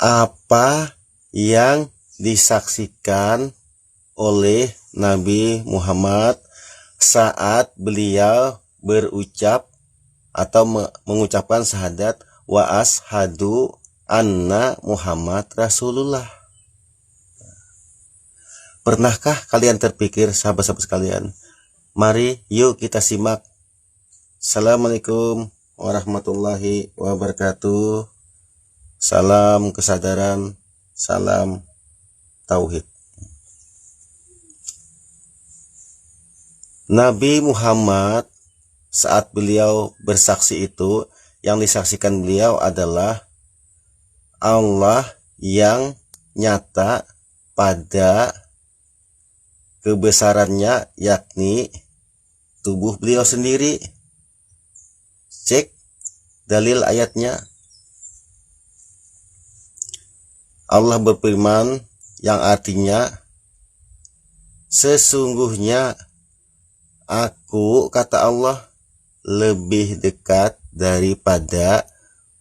apa yang disaksikan oleh Nabi Muhammad saat beliau berucap atau mengucapkan syahadat wa ashadu anna Muhammad Rasulullah. Pernahkah kalian terpikir, sahabat-sahabat sekalian? Mari yuk kita simak. Assalamualaikum warahmatullahi wabarakatuh. Salam kesadaran, salam tauhid. Nabi Muhammad saat beliau bersaksi itu, yang disaksikan beliau adalah Allah yang nyata pada kebesarannya, yakni tubuh beliau sendiri. Cek dalil ayatnya. Allah berfirman yang artinya, sesungguhnya aku, kata Allah, lebih dekat daripada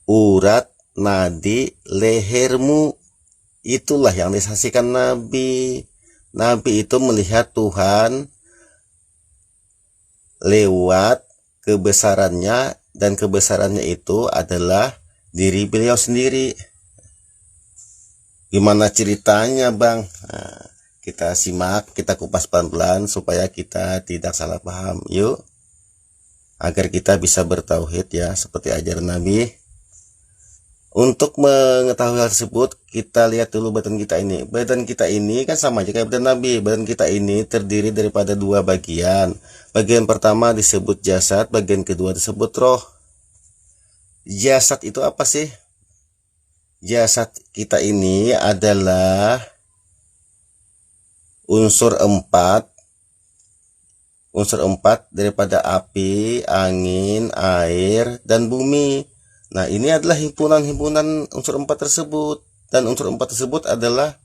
urat nadi lehermu. Itulah yang disaksikan Nabi. Nabi itu melihat Tuhan lewat kebesarannya, dan kebesarannya itu adalah diri beliau sendiri. Gimana ceritanya, Bang? Nah, kita simak, kita kupas pelan-pelan supaya kita tidak salah paham. Yuk, agar kita bisa bertauhid ya, seperti ajaran Nabi. Untuk mengetahui hal tersebut, kita lihat dulu badan kita ini. Badan kita ini kan sama aja kayak badan Nabi. Badan kita ini terdiri daripada dua bagian. Bagian pertama disebut jasad, bagian kedua disebut roh. Jasad itu apa sih? Jasad kita ini adalah unsur empat daripada api, angin, air, dan bumi. Nah, ini adalah himpunan-himpunan unsur empat tersebut, dan unsur empat tersebut adalah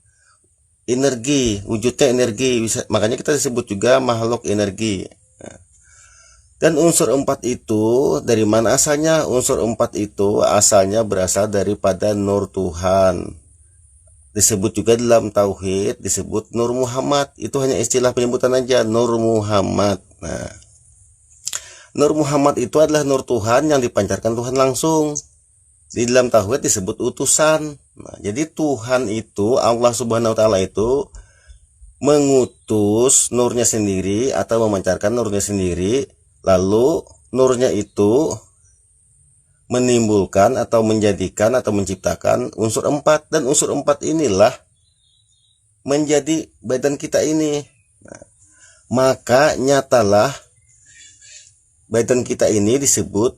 energi, wujudnya energi. Makanya kita disebut juga makhluk energi. Dan unsur empat itu dari mana asalnya? Unsur empat itu asalnya berasal daripada Nur Tuhan. Disebut juga dalam tauhid, disebut Nur Muhammad. Itu hanya istilah penyebutan aja, Nur Muhammad. Nah, Nur Muhammad itu adalah Nur Tuhan yang dipancarkan Tuhan langsung. Di dalam tauhid disebut utusan. Nah, jadi Tuhan itu, Allah Subhanahu wa Ta'ala itu mengutus nurnya sendiri atau memancarkan nurnya sendiri. Lalu nurnya itu menimbulkan atau menjadikan atau menciptakan unsur empat, dan unsur empat inilah menjadi badan kita ini. Nah, maka nyatalah badan kita ini disebut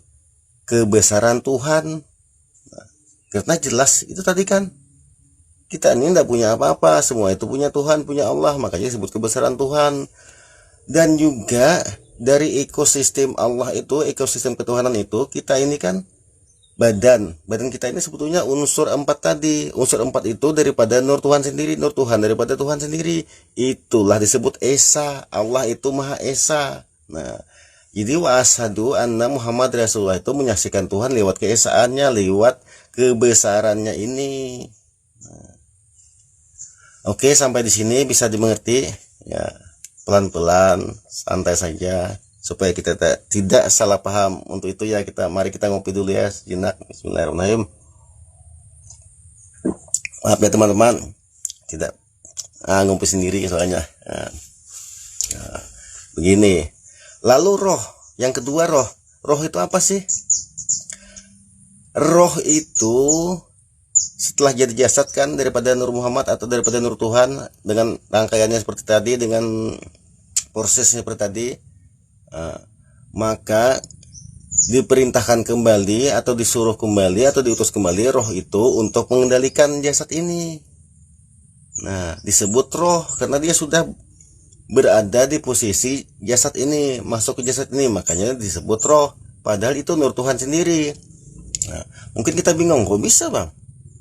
kebesaran Tuhan. Nah, karena jelas itu tadi kan, kita ini tidak punya apa-apa, semua itu punya Tuhan, punya Allah, makanya disebut kebesaran Tuhan. Dan juga dari ekosistem Allah itu, ekosistem ketuhanan itu, kita ini kan badan kita ini sebetulnya unsur empat tadi. Unsur empat itu daripada Nur Tuhan sendiri, Nur Tuhan daripada Tuhan sendiri. Itulah disebut Esa. Allah itu Maha Esa. Nah, jadi wa asyhadu anna Muhammad Rasulullah itu menyaksikan Tuhan lewat keesaannya, lewat kebesarannya ini. Nah, oke, sampai di sini bisa dimengerti ya. Pelan-pelan, santai saja supaya kita tidak salah paham. Untuk itu ya, mari kita ngopi dulu ya sejenak. Bismillahirrahmanirrahim. Maaf ya teman-teman, tidak ngopi sendiri soalnya. Nah, begini. Lalu roh, yang kedua roh. Roh itu apa sih? Roh itu setelah jadi jasad kan daripada Nur Muhammad atau daripada Nur Tuhan, dengan rangkaiannya seperti tadi, dengan prosesnya seperti tadi, maka diperintahkan kembali atau disuruh kembali atau diutus kembali roh itu untuk mengendalikan jasad ini. Nah, disebut roh karena dia sudah berada di posisi jasad ini, masuk ke jasad ini, makanya disebut roh. Padahal itu Nur Tuhan sendiri. Nah, mungkin kita bingung, kok bisa Bang?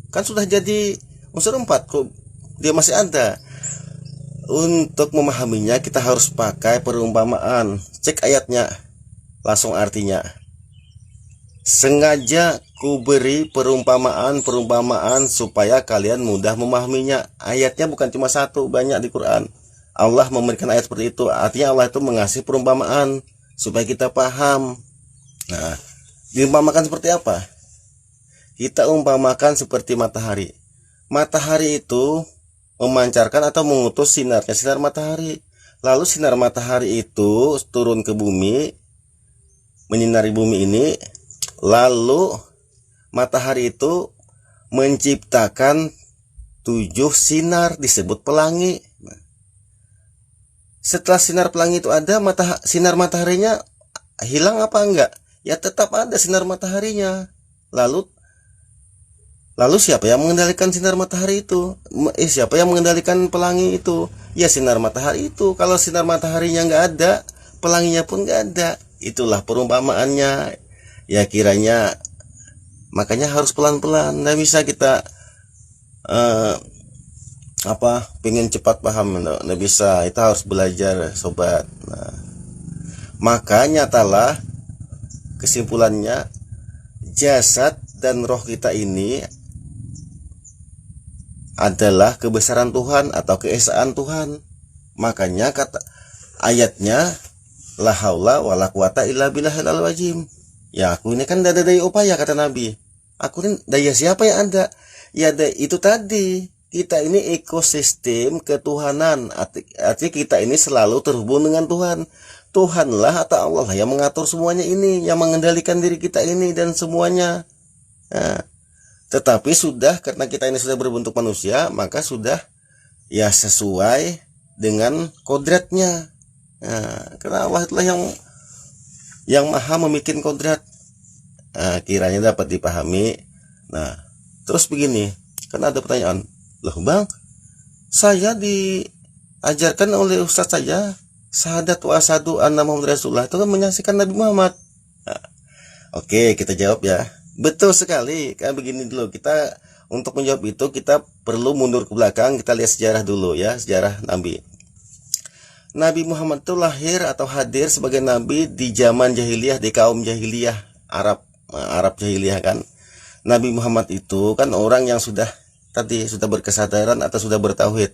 Kan sudah jadi unsur empat, kok dia masih ada? Untuk memahaminya kita harus pakai perumpamaan. Cek ayatnya, langsung artinya. Sengaja ku beri perumpamaan supaya kalian mudah memahaminya. Ayatnya bukan cuma satu, banyak di Quran. Allah memberikan ayat seperti itu. Artinya Allah itu mengasih perumpamaan supaya kita paham. Nah, diumpamakan seperti apa? Kita umpamakan seperti matahari. Matahari itu memancarkan atau mengutus sinarnya, sinar matahari. Lalu sinar matahari itu turun ke bumi, menyinari bumi ini. Lalu matahari itu menciptakan 7 sinar, disebut pelangi. Setelah sinar pelangi itu ada, sinar mataharinya hilang apa enggak? Ya tetap ada sinar mataharinya. Lalu siapa yang mengendalikan sinar matahari itu? Siapa yang mengendalikan pelangi itu? Ya sinar matahari itu. Kalau sinar mataharinya enggak ada, pelanginya pun enggak ada. Itulah perumpamaannya. Ya kiranya, makanya harus pelan-pelan. Nggak bisa kita pengen cepat paham, nggak bisa. Kita harus belajar, sobat. Nah, maka nyatalah kesimpulannya, jasad dan roh kita ini adalah kebesaran Tuhan atau keesaan Tuhan. Makanya kata ayatnya, la haula wala quwata illa billahil azim. Ya aku ini kan tidak ada daya upaya, kata Nabi. Aku ini daya siapa yang ada? Ya itu tadi, kita ini ekosistem ketuhanan. Artinya kita ini selalu terhubung dengan Tuhan. Tuhanlah atau Allah yang mengatur semuanya ini, yang mengendalikan diri kita ini dan semuanya. Nah, tetapi sudah, karena kita ini sudah berbentuk manusia, maka sudah ya sesuai dengan kodratnya. Nah, karena Allah itulah yang maha membuat kodrat. Nah, kiranya dapat dipahami. Nah, terus begini, kan ada pertanyaan, loh bang, saya diajarkan oleh ustadz saya syahadat wa asyhadu anna Muhammad Rasulullah, itu kan menyaksikan Nabi Muhammad. Nah, oke, kita jawab ya. Betul sekali. Kan begini dulu, kita untuk menjawab itu kita perlu mundur ke belakang, kita lihat sejarah dulu ya, sejarah Nabi. Nabi Muhammad itu lahir atau hadir sebagai nabi di zaman jahiliyah, di kaum jahiliyah Arab jahiliyah kan. Nabi Muhammad itu kan orang yang sudah berkesadaran atau sudah bertauhid.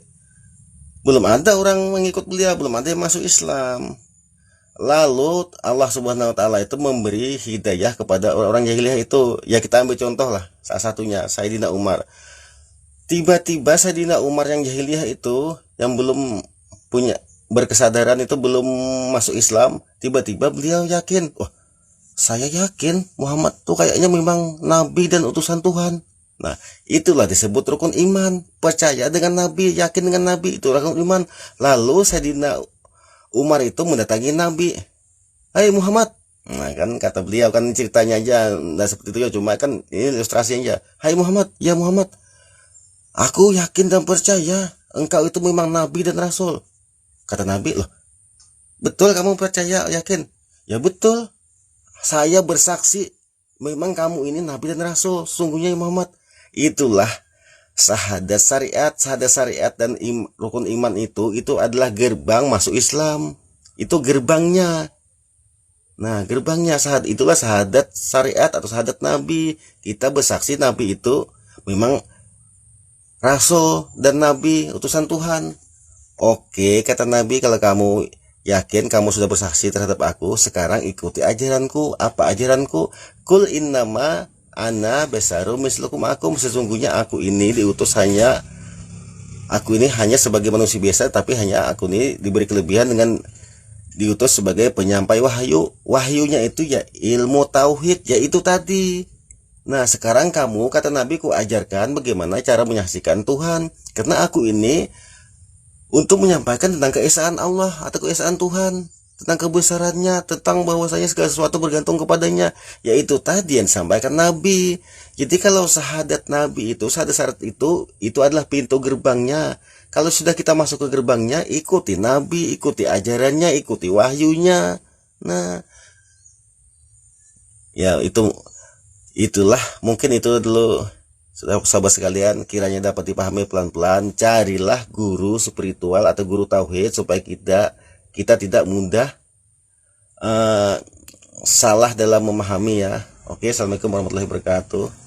Belum ada orang mengikut beliau, belum ada yang masuk Islam. Lalu Allah Subhanahu wa taala itu memberi hidayah kepada orang-orang jahiliyah itu. Ya kita ambil contoh lah, salah satunya Sayyidina Umar. Tiba-tiba Sayyidina Umar yang jahiliyah itu, yang belum punya berkesadaran itu, belum masuk Islam, tiba-tiba beliau yakin, wah saya yakin Muhammad tuh kayaknya memang nabi dan utusan Tuhan. Nah, itulah disebut rukun iman. Percaya dengan nabi, yakin dengan nabi, itu rukun iman. Lalu Sayyidina Umar itu mendatangi Nabi. Hai Muhammad. Nah kan kata beliau, kan ceritanya aja nah seperti itu ya, cuma kan ini ilustrasinya. Hai Muhammad, ya Muhammad, aku yakin dan percaya engkau itu memang nabi dan rasul. Kata Nabi, loh betul kamu percaya, yakin? Ya betul, saya bersaksi memang kamu ini nabi dan rasul, sungguhnya Muhammad. Itulah syahadat syariat dan rukun iman itu adalah gerbang masuk Islam. Itu gerbangnya. Nah, gerbangnya itulah syahadat syariat atau syahadat nabi. Kita bersaksi nabi itu memang rasul dan nabi, utusan Tuhan. Oke, kata Nabi, kalau kamu yakin, kamu sudah bersaksi terhadap aku, sekarang ikuti ajaranku. Apa ajaranku? Kul innama ana basarum mislukum, sesungguhnya aku ini hanya sebagai manusia biasa, tapi hanya aku ini diberi kelebihan dengan diutus sebagai penyampai wahyu. Wahyunya itu ya ilmu tauhid, yaitu tadi. Nah, sekarang kamu, kata Nabi, ku ajarkan bagaimana cara menyaksikan Tuhan, karena aku ini untuk menyampaikan tentang keesaan Allah atau keesaan Tuhan, tentang kebesarannya, tentang bahwasanya segala sesuatu bergantung kepadanya, yaitu tadi yang disampaikan Nabi. Jadi kalau syahadat Nabi itu, syahadat itu adalah pintu gerbangnya. Kalau sudah kita masuk ke gerbangnya, ikuti Nabi, ikuti ajarannya, ikuti wahyunya. Nah, ya itulah mungkin itu dulu. Sahabat sekalian, kiranya dapat dipahami pelan-pelan. Carilah guru spiritual atau guru tauhid supaya kita tidak mudah salah dalam memahami ya. Oke, assalamualaikum warahmatullahi wabarakatuh.